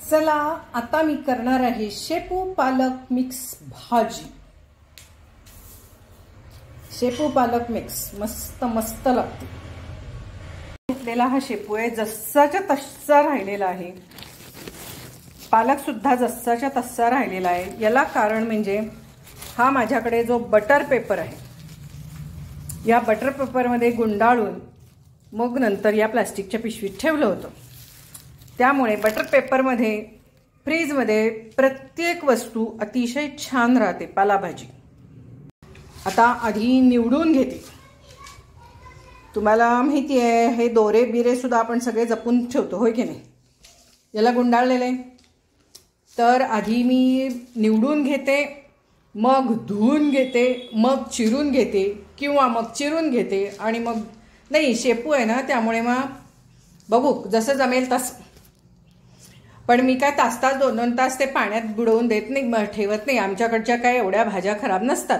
चला आता मी करणार आहे शेपू पालक मिक्स भाजी। शेपू पालक मिक्स मस्त मस्त लागते। घेतलेला हा शेपू आहे, जसाच्या तसा राहिलेला आहे। पालक सुद्धा जसाच्या तसा राहिलेला आहे। याला कारण म्हणजे हा माझ्याकडे जो बटर पेपर आहे, या बटर पेपरमध्ये गुंडाळून मग नंतर या प्लास्टिकच्या पिशवीत ठेवलं होतं। त्यामुळे बटर पेपरमध्ये फ्रीजमध्ये प्रत्येक वस्तू अतिशय छान राहते पालेभाजी। आता आधी निवडून घेते। तुम्हाला माहिती आहे हे दोरे बिरे सुद्धा आपण सगळे जपून ठेवतो, होय की नाही? याला गुंडाळलेले तर आधी मी निवडून घेते, मग धुवून घेते, मग चिरून घेते किंवा मग चिरून घेते आणि मग नाही शेपू आहे ना त्यामुळे मग बघू जसं जमेल तसं। पण मी काय तास 2-2 तास ते पाण्यात बुडवून देत नाही, ठेवत नाही। आमच्याकडच्या काय एवढ्या भाज्या खराब नसतात,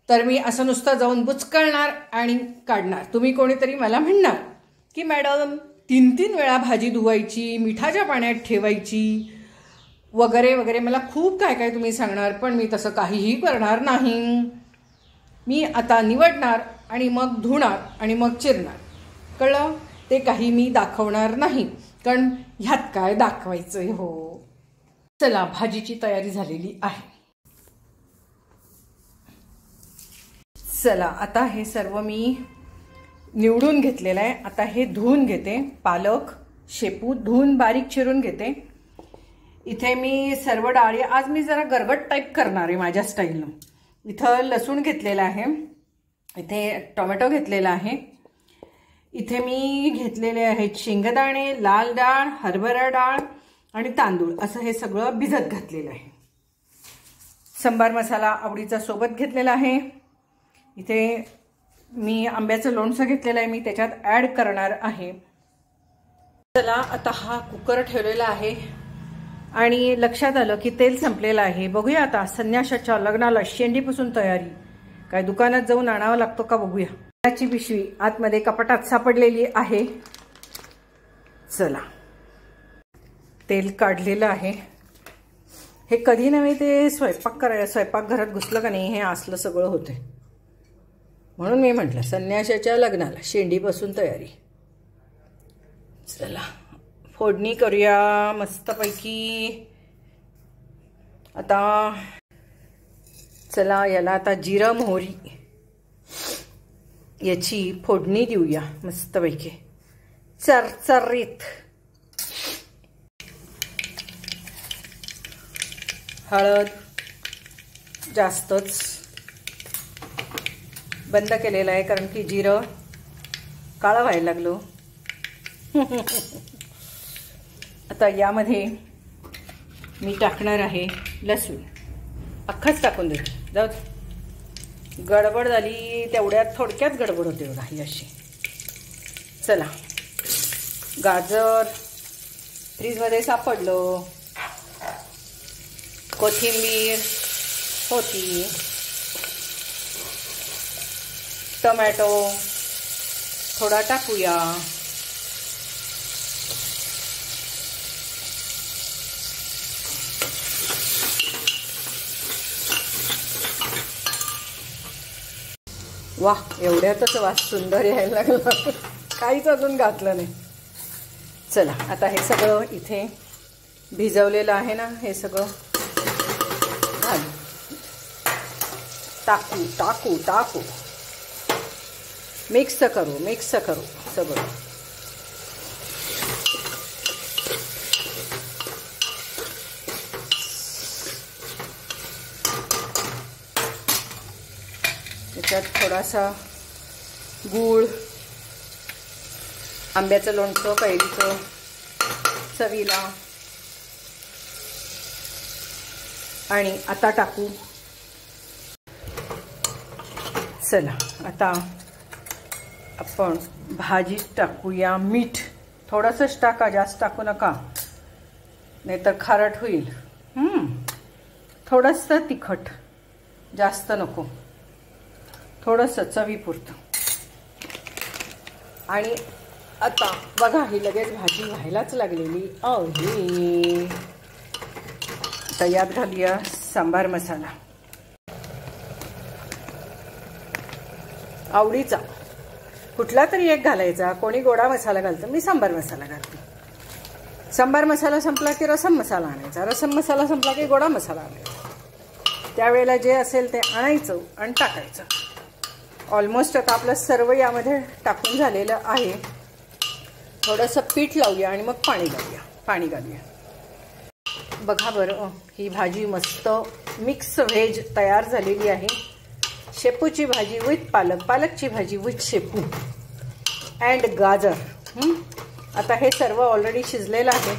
तर मी असं नुसतं जाऊन बुचकळणार आणि काढणार। तुम्ही कोणीतरी मला म्हणणार की मॅडम 3-3 वेळा भाजी धुवायची, मिठाच्या पाण्यात ठेवायची वगैरे वगैरे, मला खूप काय काय तुम्ही सांगणार, पण मी तसं काहीही करणार नाही। मी आता निवडणार आणि मग धुणार आणि मग चिरणार, कळलं? ते काही मी दाखवणार नाही, कारण ह्यात काय दाखवायचंय हो। चला भाजीची तयारी झालेली आहे। चला आता हे सर्व मी निवडून घेतलेलं आहे। आता हे धुवून घेते। पालक शेपू धुवून बारीक चिरून घेते। इथे मी सर्व डाळी आज मी जरा गरगट टाईप करणार आहे माझ्या स्टाईलनं। इथं लसूण घेतलेला आहे, इथे टोमॅटो घेतलेला आहे, इथे मी घेतलेले आहेत शेंगदाणे, लाल डाळ, हरभरा डाळ आणि तांदूळ, असं हे सगळं भिजत घातलेलं आहे। सांबार मसाला आवडीचा सोबत घेतलेला आहे। इथे मी आंब्याचं लोणचं घेतलेलं आहे, मी त्याच्यात ॲड करणार आहे। चला आता हा कुकर ठेवलेला आहे आणि लक्षात आलं की तेल संपलेलं आहे। बघूया आता संन्याशाच्या लग्नाला शेंडीपासून तयारी काय दुकानात जाऊन आणावं लागतो का बघूया। त्याची पिशवी आतमध्ये कपाटात सापडलेली आहे। चला तेल काढलेलं आहे। हे कधी नव्हे ते स्वयंपाकघरात घुसलं का नाही हे असलं सगळं होते, म्हणून मी म्हटलं संन्याशाच्या लग्नाला शेंडीपासून तयारी। चला फोडणी करूया मस्तपैकी। आता चला याला आता जिरं मोहरी याची फोडणी देऊया मस्तपैकी चरचरीत। हळद जास्तच बंद केलेलं आहे कारण की जिरं काळं व्हायला लागलो। आता यामध्ये मी टाकणार आहे लसूण, अख्खाच टाकून देतो, जाऊ दे। गडबड झाली तेवढ्यात, थोडक्यात गडबड होते बघा ही अशी। चला गाजर फ्रीजमध्ये सापडलं, कोथिंबीर होती, टोमॅटो थोडा टाकूया, वाह एवढ्यातच वास सुंदर यायला लागला, काहीच अजून घातलं नाही। चला आता हे सगळं इथे भिजवलेलं आहे ना, हे सगळं घालू, टाकू टाकू टाकू मिक्स करू सगळं। त्याच्यात थोडासा गूळ, आंब्याचं लोणचं कैरीचं चवीला, आणि आता टाकू। चला आता आपण भाजीत टाकूया मीठ, थोडंसंच टाका, जास्त टाकू नका नाहीतर खारट होईल। थोडंसं तिखट, जास्त नको, थोडंसं चवीपुरतं। आणि आता बघा ही लगेच भाजी व्हायलाच लागलेली आहे. आता यात घालूया सांबार मसाला आवडीचा, कुठला तरी एक घालायचा. कोणी गोडा मसाला घालतं, मी सांबार मसाला घालते. सांबार मसाला संपला की रसम मसाला आणायचा, रसम मसाला संपला की गोडा मसाला आणायचा. त्यावेळेला जे असेल ते आणायचं आणि टाकायचं. ऑलमोस्ट आता आपलं सर्व यामध्ये टाकून झालेलं आहे. थोडंसं पीठ लावूया आणि मग पाणी घालूया. बघा बरं, ही भाजी मस्त मिक्स व्हेज तयार झालेली आहे. शेपूची भाजी विथ पालक, पालकची भाजी विथ शेपू अँड गाजर. आता हे सर्व ऑलरेडी शिजलेलं आहे.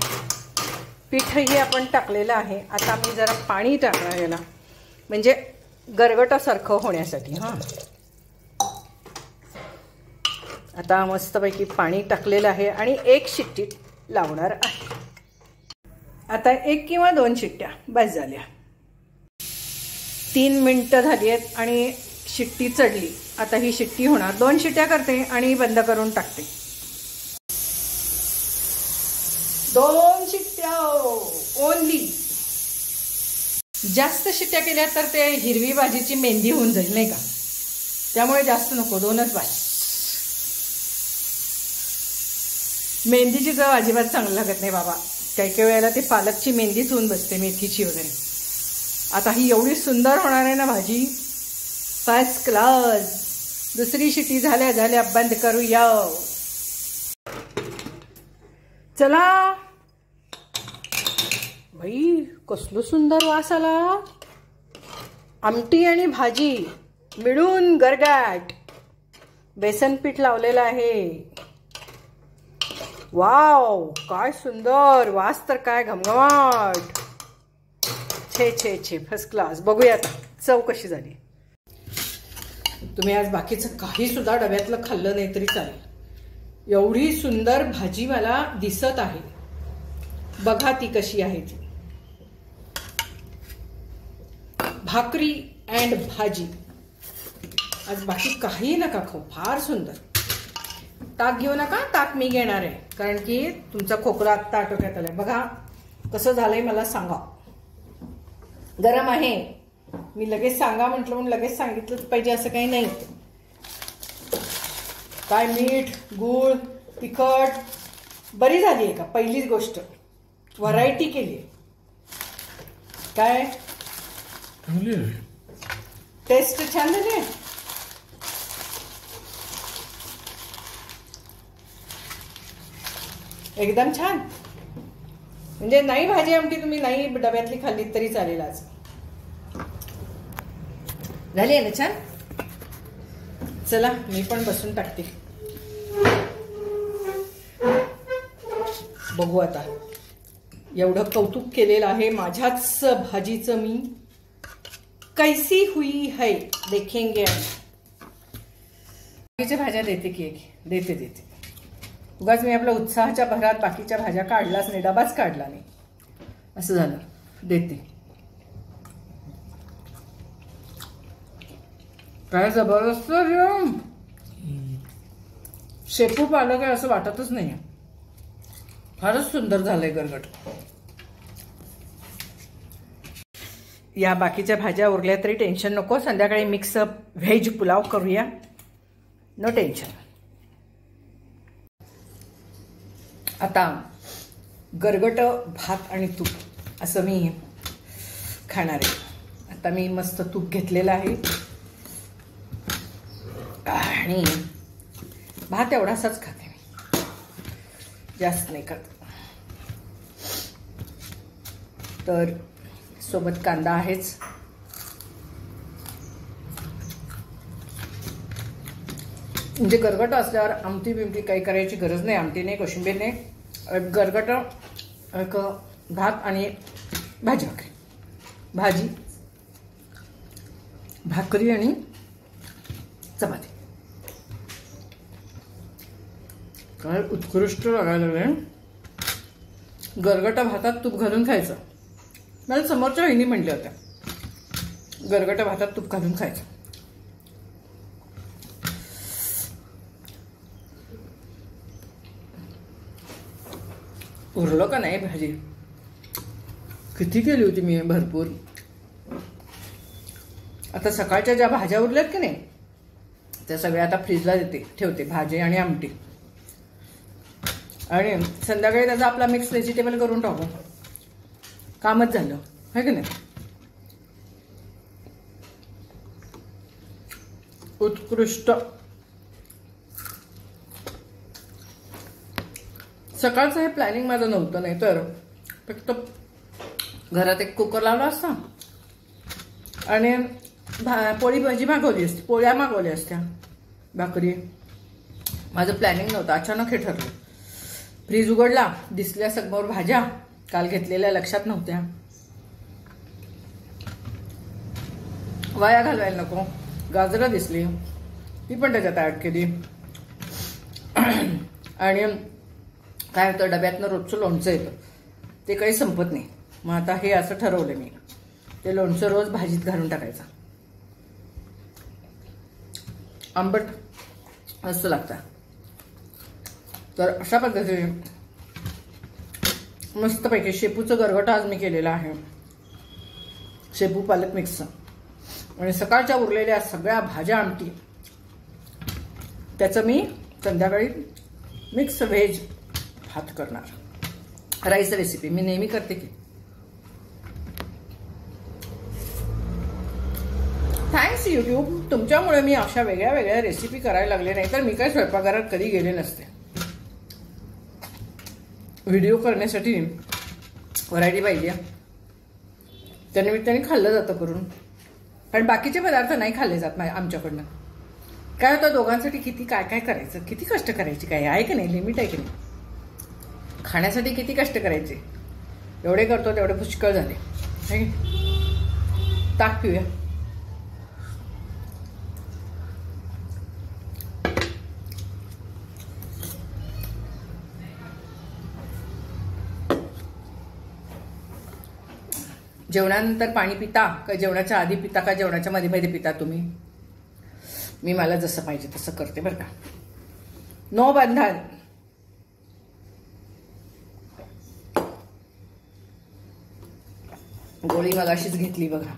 पीठही आपण टाकलेलं आहे. आता मी जरा पाणी टाकणार याला, म्हणजे गरगटासारखं होण्यासाठी. आता मस्तपैकी पाणी टाकलेलं आहे आणि 1 शिट्टी लावणार आहे. आता 1 किंवा 2 शिट्ट्या बस झाल्या. 3 मिनिटं झाली आहेत आणि शिट्टी चढली. आता ही शिट्टी होणार. 2 शिट्ट्या करते आणि बंद करून टाकते. 2 शिट्ट्या ओनली. जास्त शिट्ट्या केल्या तर ते हिरवी भाजीची मेहंदी होऊन जाईल नाही का, त्यामुळे जास्त नको, 2च बस. मेहंदीची चव अजिबात चांगली लागत नाही बाबा. काही काही वेळेला ते पालकची मेहंदीच होऊन बसते, मेथीची वगैरे. आता ही एवढी सुंदर होणार आहे ना भाजी, फर्स्ट क्लास. 2री शिट्टी झाल्या झाल्या बंद करूया. चला बाई, कसलं सुंदर वास आला. आमटी आणि भाजी मिळून गरगाट. बेसन पीठ लावलेलं आहे. वाव, काय सुंदर वास, तर काय घमघमाट. छे छे छे, फर्स्ट क्लास. बघूया आता चव कशी झाली. तुम्ही आज बाकीचं काही सुद्धा डब्यातलं खाल्लं नाही तरी चालेल. एवढी सुंदर भाजी मला दिसत आहे. बघा ती कशी आहे ती. भाकरी अँड भाजी. आज बाकी काही नका खाऊ, फार सुंदर. ताक घेऊ नका, ताक मी घेणार आहे, कारण की तुमचा खोकला आत्ता आटोक्यात आलाय. बघा कसं झालंय मला सांगा. गरम आहे, मी लगेच सांगा म्हटलं म्हणून लगेच सांगितलंच पाहिजे असं काही नाही. काय मीठ, गूळ, तिखट बरी झाली आहे का? पहिलीच गोष्ट व्हरायटी केली. काय टेस्ट छान झाली. एकदम छान. म्हणजे नाही भाजी आमटी तुम्ही नाही डब्यातली खाल्ली तरी चालेल. आज झाली आहे ना छान. चला मी पण बसून टाकते. बघू आता. एवढं कौतुक केलेलं आहे माझ्याच भाजीचं मी. कैसी हुई है देखेंगे. बाकीच्या भाज्या देते की देते. उगाच मी आपल्या उत्साहाच्या भरात बाकीच्या भाज्या काढलाच नाही, डबाच काढला नाही, असं झालं. देते. काय जबरदस्त शेपू पालक आहे असं वाटतच नाही. फारच सुंदर झालंय गरगट. या बाकीच्या भाज्या उरल्या तरी टेन्शन नको. संध्याकाळी मिक्स व्हेज पुलाव करूया, नो टेन्शन. आता गरगट भात आणि तूप असं मी खाणार आहे. आता मी मस्त तूप घेतलेलं आहे आणि भात एवढासाच खाते मी, जास्त नाही खात. तर सोबत कांदा आहेच. म्हणजे गरगट असल्यावर आमटी बिमटी काही करायची गरज नाही. आमटी नाही, कोशिंबीर नाही, गरगट, एक भात आणि भाजी भाकरी आणि चपाती. काय उत्कृष्ट लागायला लागले. गरगटा भातात तूप घालून खायचं. मला समोरच्या वहिनी म्हटल्या होत्या गरगटा भातात तूप घालून खायचं. उरलं का नाही भाजी? किती केली होती मी भरपूर. आता सकाळच्या ज्या भाज्या उरल्यात की नाही त्या सगळ्या आता फ्रीजला ठेवते, भाजी आणि आमटी. आणि संध्याकाळी त्याचा आपला मिक्स व्हेजिटेबल करून टाकू. कामच झालं है की नाही. उत्कृष्ट. सकाळचं हे प्लॅनिंग माझं नव्हतं, नाही तर फक्त घरात एक कुकर लावला असता आणि पोळी भाजी मागवली असती, पोळ्या मागवल्या असत्या, भाकरी. माझं प्लॅनिंग नव्हतं, अचानक हे ठरलं. फ्रीज उघडला, दिसल्या समोर भाज्या काल घेतलेल्या लक्षात नव्हत्या. वाया घालवायला नको. गाजरं दिसली, ती पण त्याच्यात ऍड केली. आणि काय होतं, डब्यातनं रोजचं लोणचं येतं, ते काही संपत नाही. मग आता हे असं ठरवलं मी, ते लोणचं रोज भाजीत घालून टाकायचं. आंबट मस्त लागतं. तर अशा पद्धतीने मस्तपैकी शेपूचं गरगट आज मी केलेलं आहे, शेपू पालक मिक्स. आणि सकाळच्या उरलेल्या सगळ्या भाज्या आमटी, त्याचं मी संध्याकाळी मिक्स व्हेज भात करणार. राईस रेसिपी मी नेहमी करते की. थँक्स यूट्यूब, तुमच्यामुळे मी अशा वेगळ्या वेगळ्या रेसिपी करायला लागले, नाही तर मी काय स्वयंपाकघरात कधी गेले नसते. व्हिडिओ करण्यासाठी व्हरायटी पाहिजे, त्यानिमित्ताने खाल्लं जातं करून. कारण बाकीचे पदार्थ नाही खाल्ले जात आमच्याकडनं. काय होतं, दोघांसाठी किती काय काय करायचं, किती कष्ट करायचे, काय आहे की नाही, लिमिट आहे की नाही. खाण्यासाठी किती कष्ट करायचे, एवढे करतो तेवढे पुष्कळ झाले. ताक पिऊया. जेवणानंतर पाणी पिता का जेवणाच्या आधी पिता का जेवणाच्या मध्ये मध्ये पिता तुम्ही? मी मला जसं पाहिजे तसं करते बरं का. नो बंधन. गोळी मगाशीच घेतली बघा,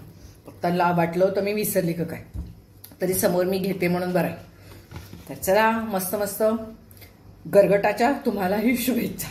फक्त वाटलं होतं मी विसरली का काय, तरी समोर मी घेते म्हणून बरं आहे. तर चला, मस्त मस्त गरगटाच्या तुम्हालाही शुभेच्छा.